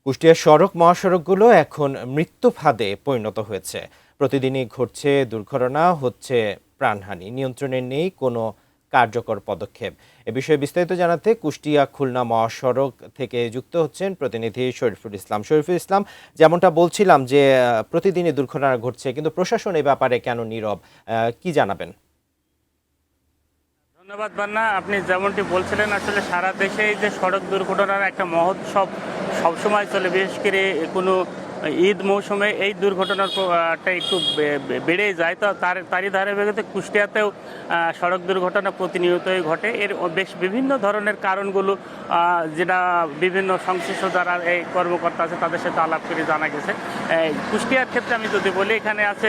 কুষ্টিয়ার সড়ক মহাসড়কগুলো এখন মৃত্যু ফাঁদে পরিণত হয়েছে। প্রতিদিনই ঘটছে দুর্ঘটনা, হচ্ছে প্রাণহানি। নিয়ন্ত্রণে নেই কোনো কার্যকর পদক্ষেপ। এ বিষয়ে বিস্তারিত জানাতে কুষ্টিয়া খুলনা মহাসড়ক থেকে যুক্ত হচ্ছেন প্রতিনিধি শরীফুল ইসলাম। শরীফুল ইসলাম, যেমনটা বলছিলাম যে প্রতিদিনই দুর্ঘটনা ঘটছে, কিন্তু প্রশাসন এই ব্যাপারে কেন নীরব, কি জানাবেন? ধন্যবাদ বান্না। আপনি যেমনটি বলছিলেন, আসলে সারা দেশে এই যে সড়ক দুর্ঘটনার একটা মহোৎসব সবসময় চলে, বিশেষ করে কোনো ঈদ মৌসুমে এই দুর্ঘটনাটা একটু বেড়েই যায়। তো তারই ধারাবাহিকতাতে কুষ্টিয়াতেও সড়ক দুর্ঘটনা প্রতিনিয়তই ঘটে। এর বেশ বিভিন্ন ধরনের কারণগুলো যেটা বিভিন্ন সংশ্লিষ্ট যারা এই কর্মকর্তা আছে তাদের সাথে আলাপ করে জানা গেছে। কুষ্টিয়ার ক্ষেত্রে আমি যদি বলি, এখানে আছে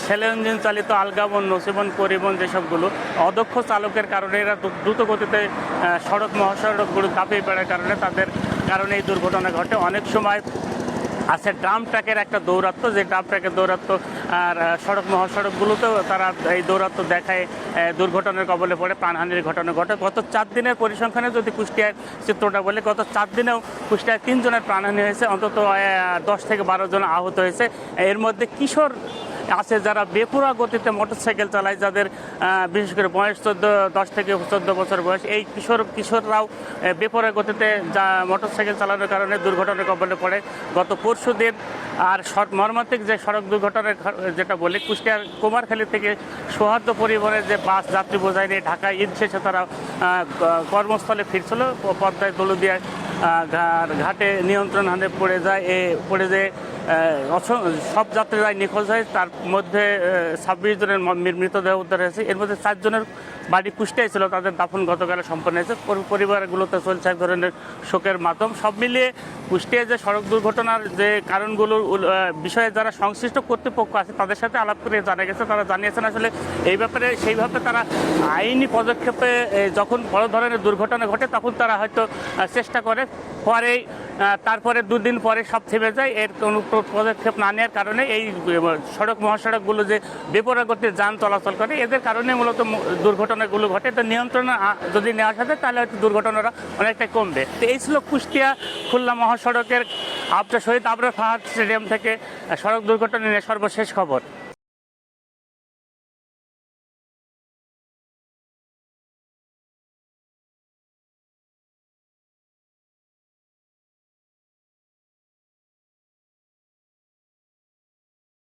সেল ইঞ্জিন চালিত আলগাবন, নসিবন, পরিবহন, যেসবগুলো অদক্ষ চালকের কারণে এরা দ্রুত গতিতে সড়ক মহাসড়কগুলো দাপিয়ে পড়ার কারণে কারণে এই দুর্ঘটনা ঘটে। অনেক সময় আছে ড্রাম ট্রাকের একটা দৌরাত্ম্য, যে ড্রাম ট্রাকের দৌরাত্ম্য আর সড়ক মহাসড়কগুলোতেও তারা এই দৌরাত্ম্য দেখায় দুর্ঘটনার কবলে পড়ে প্রাণহানির ঘটনা ঘটে। গত 4 দিনের পরিসংখ্যানে যদি কুষ্টিয়ার চিত্রটা বলে, গত 4 দিনেও কুষ্টিয়ায় 3 জনের প্রাণহানি হয়েছে, অন্তত 10 থেকে 12 জন আহত হয়েছে। এর মধ্যে কিশোর আছে যারা বেপরোয়া গতিতে মোটরসাইকেল চালায়, যাদের বিশেষ করে বয়স 10 থেকে 14 বছর বয়স। এই কিশোররাও বেপরোয়া গতিতে মোটরসাইকেল চালানোর কারণে দুর্ঘটনার কবলে পড়ে। গত পরশুদিন আর মর্মান্তিক যে সড়ক দুর্ঘটনার যেটা বলি, কুষ্টিয়ার কুমারখালী থেকে সৌহার্দ্য পরিবহনের যে বাস যাত্রী বোঝাই নিয়ে ঢাকায় ঈদ শেষে তারা কর্মস্থলে ফিরছিল, পদ্মায় দলুদিয়া ঘাটে নিয়ন্ত্রণ হানে পড়ে যায় সব যাত্রীরাই নিখোঁজ হয়। তার মধ্যে 26 জনের মৃতদেহ উদ্ধার হয়েছে। এর মধ্যে 4 জনের বাড়ি কুষ্টিয়ায় ছিল, তাদের দাফন গতকালে সম্পন্ন হয়েছে। পরিবারগুলোতে চলছে এক ধরনের শোকের মাতম। সব মিলিয়ে কুষ্টিয়ায় যে সড়ক দুর্ঘটনার যে কারণগুলোর বিষয়ে যারা সংশ্লিষ্ট কর্তৃপক্ষ আছে তাদের সাথে আলাপ করে জানা গেছে, তারা জানিয়েছেন আসলে এই ব্যাপারে সেইভাবে তারা আইনি পদক্ষেপে যখন বড় ধরনের দুর্ঘটনা ঘটে তখন তারা হয়তো চেষ্টা করে, তারপরে 2 দিন পরে সব থেমে যায়। এর কোনো পদক্ষেপ না নেওয়ার কারণে এই সড়ক মহাসড়কগুলো যে বেপরোয়া গতিতে যান চলাচল করে, এদের কারণে মূলত দুর্ঘটনাগুলো ঘটে। তো নিয়ন্ত্রণ যদি নেওয়া থাকে তাহলে হয়তো দুর্ঘটনাটা অনেকটাই কমবে। তো এই ছিল কুষ্টিয়া খুলনা মহাসড়কের শহীদ আবরার ফাহাদ স্টেডিয়াম থেকে সড়ক দুর্ঘটনা নিয়ে সর্বশেষ খবর।